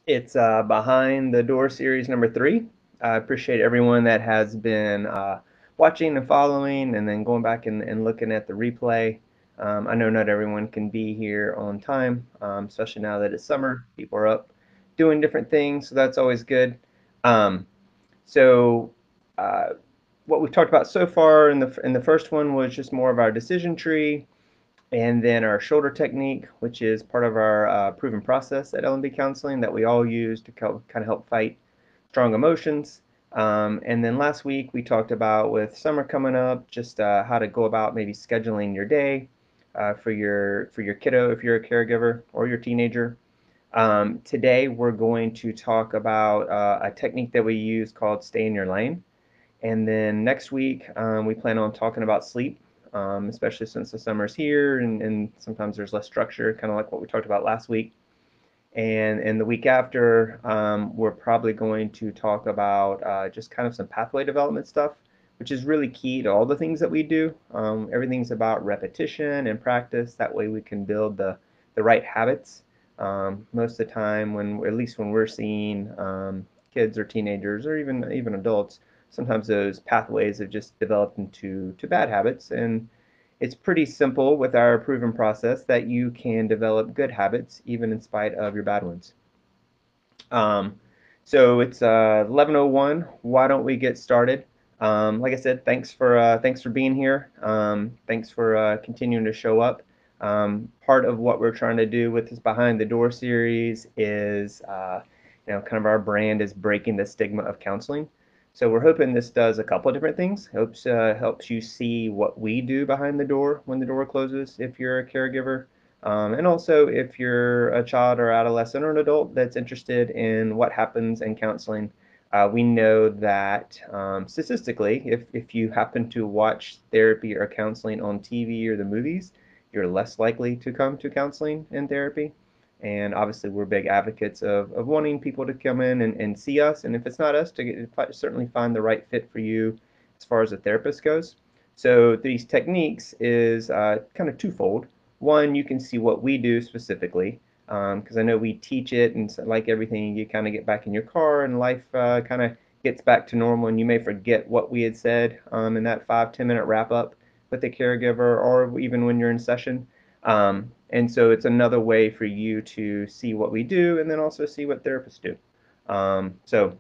It's Behind the Door series number 3. I appreciate everyone that has been watching and following and then going back and looking at the replay. I know not everyone can be here on time, especially now that it's summer. People are up doing different things, so that's always good. Um, so, uh, what we've talked about so far in the first one was just more of our decision tree, and then our shoulder technique, which is part of our proven process at LMB Counseling that we all use to kind of help fight strong emotions. And then last week we talked about, with summer coming up, just how to go about maybe scheduling your day for your kiddo if you're a caregiver or your teenager. Today we're going to talk about a technique that we use called Stay in Your Lane. And then next week, we plan on talking about sleep, especially since the summer's here and sometimes there's less structure, kind of like what we talked about last week. And the week after, we're probably going to talk about just kind of some pathway development stuff, which is really key to all the things that we do. Everything's about repetition and practice. That way we can build the right habits. Most of the time, at least when we're seeing kids or teenagers or even adults, sometimes those pathways have just developed into bad habits, and it's pretty simple with our proven process that you can develop good habits even in spite of your bad ones. Um, so it's 11:01. Why don't we get started? Like I said, thanks for being here. Thanks for continuing to show up. Part of what we're trying to do with this Behind the Door series is, kind of our brand is breaking the stigma of counseling. So we're hoping this does a couple of different things. Helps you see what we do behind the door when the door closes if you're a caregiver, and also, if you're a child or adolescent or an adult that's interested in what happens in counseling, we know that statistically, if you happen to watch therapy or counseling on TV or the movies, you're less likely to come to counseling and therapy. And obviously, we're big advocates of wanting people to come in and see us. And if it's not us, certainly find the right fit for you as far as a therapist goes. So these techniques is kind of twofold. One, you can see what we do specifically, because I know we teach it, and so, like everything, you kind of get back in your car and life kind of gets back to normal, and you may forget what we had said in that 5-10 minute wrap up with the caregiver, or even when you're in session. And so it's another way for you to see what we do and then also see what therapists do. So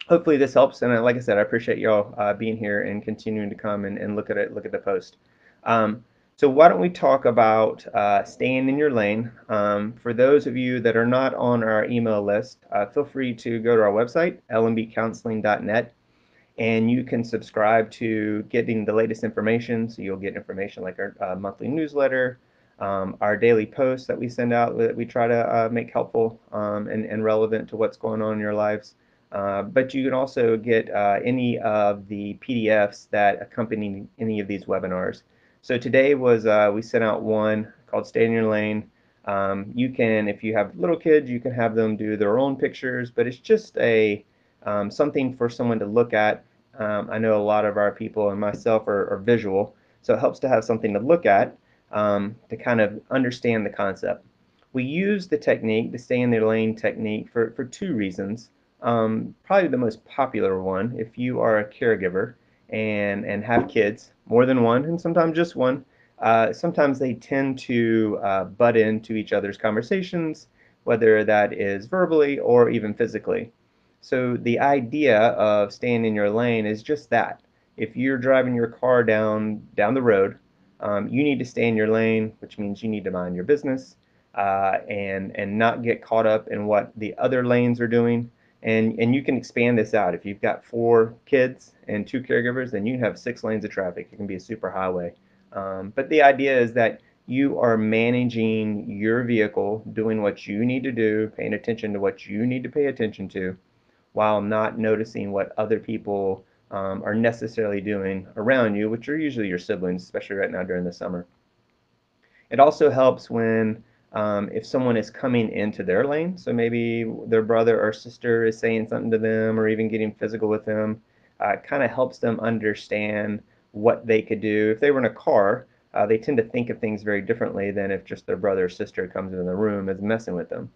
hopefully this helps. And like I said, I appreciate y'all being here and continuing to come and look at it, look at the post. Um, so why don't we talk about staying in your lane? For those of you that are not on our email list, feel free to go to our website, lmbcounseling.net, and you can subscribe to getting the latest information. So you'll get information like our monthly newsletter, our daily posts that we send out that we try to make helpful and relevant to what's going on in your lives. But you can also get any of the PDFs that accompany any of these webinars. So today we sent out one called Stay in Your Lane. You can, if you have little kids, you can have them do their own pictures, but it's just something for someone to look at. I know a lot of our people and myself are visual, so it helps to have something to look at to kind of understand the concept. We use the technique, the stay in their lane technique, for two reasons. Probably the most popular one, if you are a caregiver and have kids, more than one, and sometimes just one, sometimes they tend to butt into each other's conversations, whether that is verbally or even physically. So the idea of staying in your lane is just that. If you're driving your car down the road, you need to stay in your lane, which means you need to mind your business and not get caught up in what the other lanes are doing. And you can expand this out. If you've got 4 kids and 2 caregivers, then you have 6 lanes of traffic. It can be a super highway. But the idea is that you are managing your vehicle, doing what you need to do, paying attention to what you need to pay attention to, while not noticing what other people are necessarily doing around you, which are usually your siblings, especially right now during the summer. It also helps when if someone is coming into their lane, so maybe their brother or sister is saying something to them or even getting physical with them, it kind of helps them understand what they could do. If they were in a car, they tend to think of things very differently than if just their brother or sister comes into the room and is messing with them.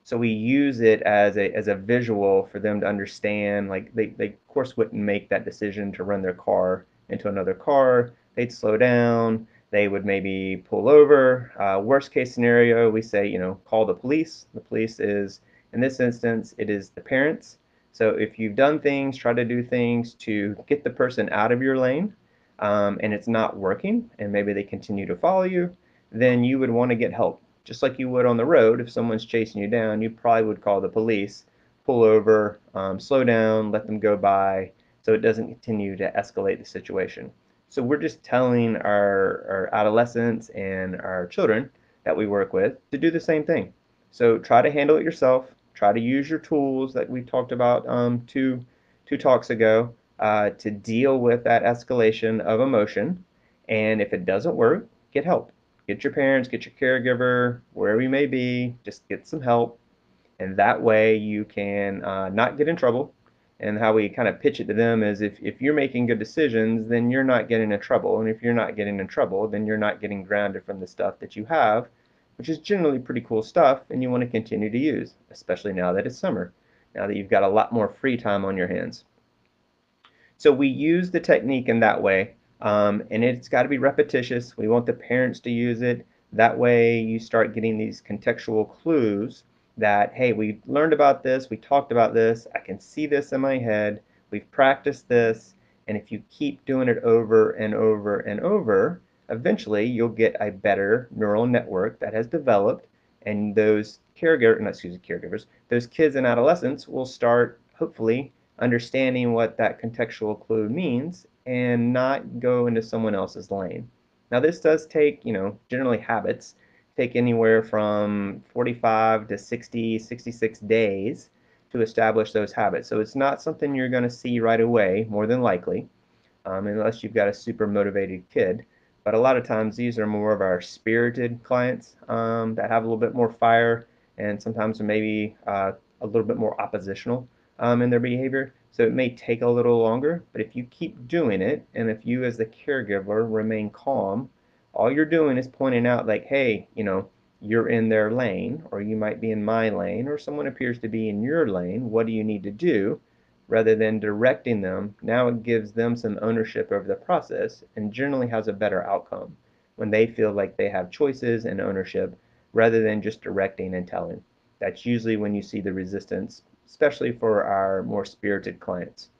So we use it as a visual for them to understand, like they of course wouldn't make that decision to run their car into another car. They'd slow down, they would maybe pull over. Worst case scenario, we say, call the police. The police is, in this instance, it is the parents. So if you've done things, try to do things to get the person out of your lane, and it's not working, and maybe they continue to follow you, then you would want to get help. Just like you would on the road, if someone's chasing you down, you probably would call the police, pull over, slow down, let them go by, so it doesn't continue to escalate the situation. So we're just telling our adolescents and our children that we work with to do the same thing. So try to handle it yourself. Try to use your tools that we talked about two talks ago to deal with that escalation of emotion. And if it doesn't work, get help. Get your parents, get your caregiver, wherever you may be, just get some help. And that way you can not get in trouble. And how we kind of pitch it to them is if you're making good decisions, then you're not getting in trouble. And if you're not getting in trouble, then you're not getting grounded from the stuff that you have, which is generally pretty cool stuff and you want to continue to use, especially now that it's summer, now that you've got a lot more free time on your hands. So we use the technique in that way, and it's got to be repetitious. We want the parents to use it. That way you start getting these contextual clues that, hey, we learned about this, we talked about this, I can see this in my head, we've practiced this, and if you keep doing it over and over and over, eventually you'll get a better neural network that has developed, and those caregivers, those kids and adolescents will start hopefully understanding what that contextual clue means and not go into someone else's lane. Now this does take, generally habits take anywhere from 45 to 60, 66 days to establish those habits. So it's not something you're going to see right away, more than likely, unless you've got a super motivated kid. But a lot of times these are more of our spirited clients that have a little bit more fire and sometimes maybe a little bit more oppositional in their behavior. So it may take a little longer, but if you keep doing it, and if you as the caregiver remain calm, all you're doing is pointing out like, hey, you're in their lane, or you might be in my lane, or someone appears to be in your lane. What do you need to do? Rather than directing them, now it gives them some ownership over the process and generally has a better outcome when they feel like they have choices and ownership rather than just directing and telling. That's usually when you see the resistance, especially for our more spirited clients.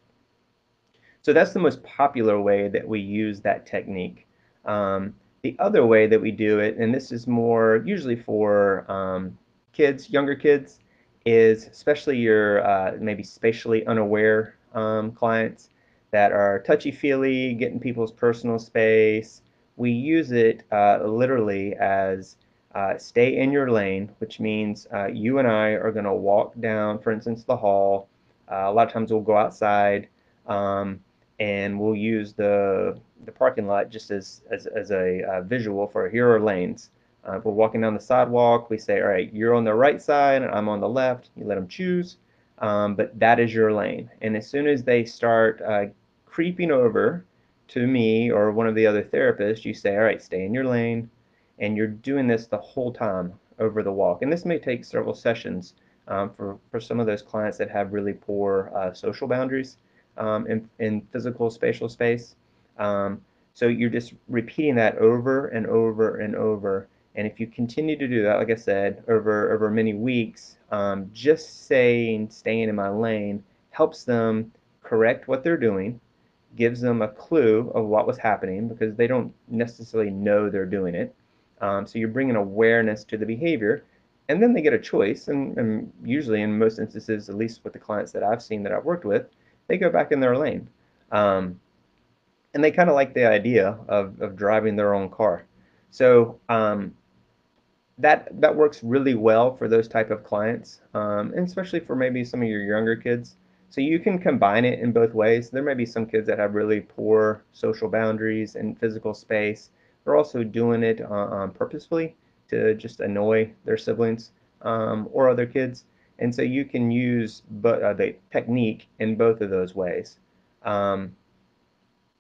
So that's the most popular way that we use that technique. The other way that we do it, and this is more usually for kids, younger kids, is especially your maybe spatially unaware clients that are touchy-feely, getting people's personal space. We use it literally as stay in your lane, which means you and I are going to walk down, for instance, the hall. A lot of times we'll go outside. And we'll use the parking lot just as a visual for here are lanes. If we're walking down the sidewalk, we say, all right, you're on the right side and I'm on the left. You let them choose, but that is your lane. And as soon as they start creeping over to me or one of the other therapists, you say, all right, stay in your lane, and you're doing this the whole time over the walk. And this may take several sessions for some of those clients that have really poor social boundaries in physical spatial space. Um, so you're just repeating that over and over and over. And if you continue to do that, like I said, over many weeks, just saying staying in my lane helps them correct what they're doing, gives them a clue of what was happening because they don't necessarily know they're doing it. So you're bringing awareness to the behavior, and then they get a choice. And usually, in most instances, at least with the clients that I've seen that I've worked with, they go back in their lane. Um, and they kind of like the idea of driving their own car. So that works really well for those type of clients, and especially for maybe some of your younger kids. So you can combine it in both ways. There may be some kids that have really poor social boundaries and physical space. They're also doing it purposefully to just annoy their siblings or other kids. And so you can use the technique in both of those ways. Um,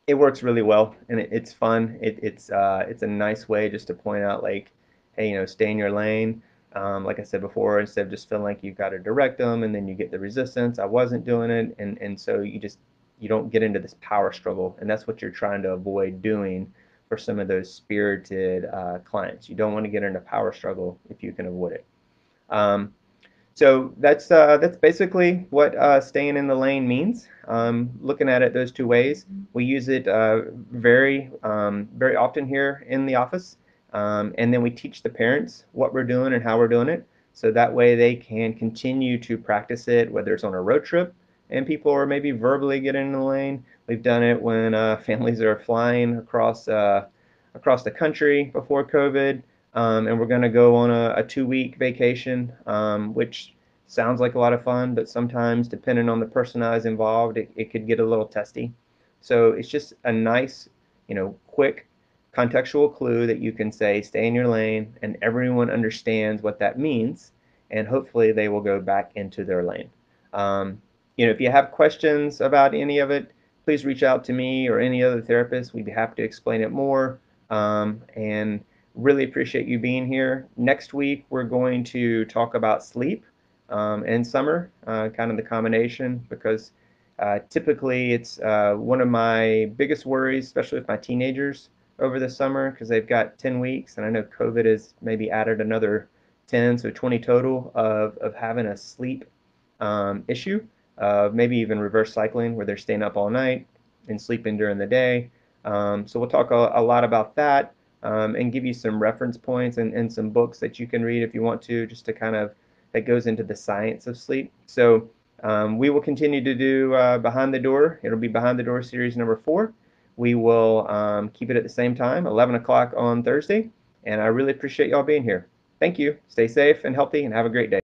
it works really well and it's fun. It's a nice way just to point out like, hey, stay in your lane. Like I said before, instead of just feeling like you've got to direct them and then you get the resistance, I wasn't doing it, and so you don't get into this power struggle, and that's what you're trying to avoid doing for some of those spirited clients. You don't want to get into power struggle if you can avoid it. Um, so that's basically what staying in the lane means. Looking at it those two ways, we use it very often here in the office, and then we teach the parents what we're doing and how we're doing it, so that way they can continue to practice it, whether it's on a road trip and people are maybe verbally getting in the lane. We've done it when families are flying across the country before COVID. And we're going to go on a 2 week vacation, which sounds like a lot of fun, but sometimes, depending on the personalities involved, it could get a little testy. So it's just a nice, quick contextual clue that you can say, stay in your lane, and everyone understands what that means, and hopefully they will go back into their lane. If you have questions about any of it, please reach out to me or any other therapist. We'd be happy to explain it more. And really appreciate you being here. Next week, we're going to talk about sleep and summer, kind of the combination, because typically it's one of my biggest worries, especially with my teenagers over the summer, because they've got 10 weeks, and I know COVID has maybe added another 10, so 20 total of having a sleep issue, maybe even reverse cycling, where they're staying up all night and sleeping during the day. So we'll talk a lot about that, and give you some reference points and some books that you can read if you want to, just to kind of, that goes into the science of sleep. So we will continue to do Behind the Door. It'll be Behind the Door series number 4. We will keep it at the same time, 11 o'clock on Thursday, and I really appreciate y'all being here. Thank you. Stay safe and healthy, and have a great day.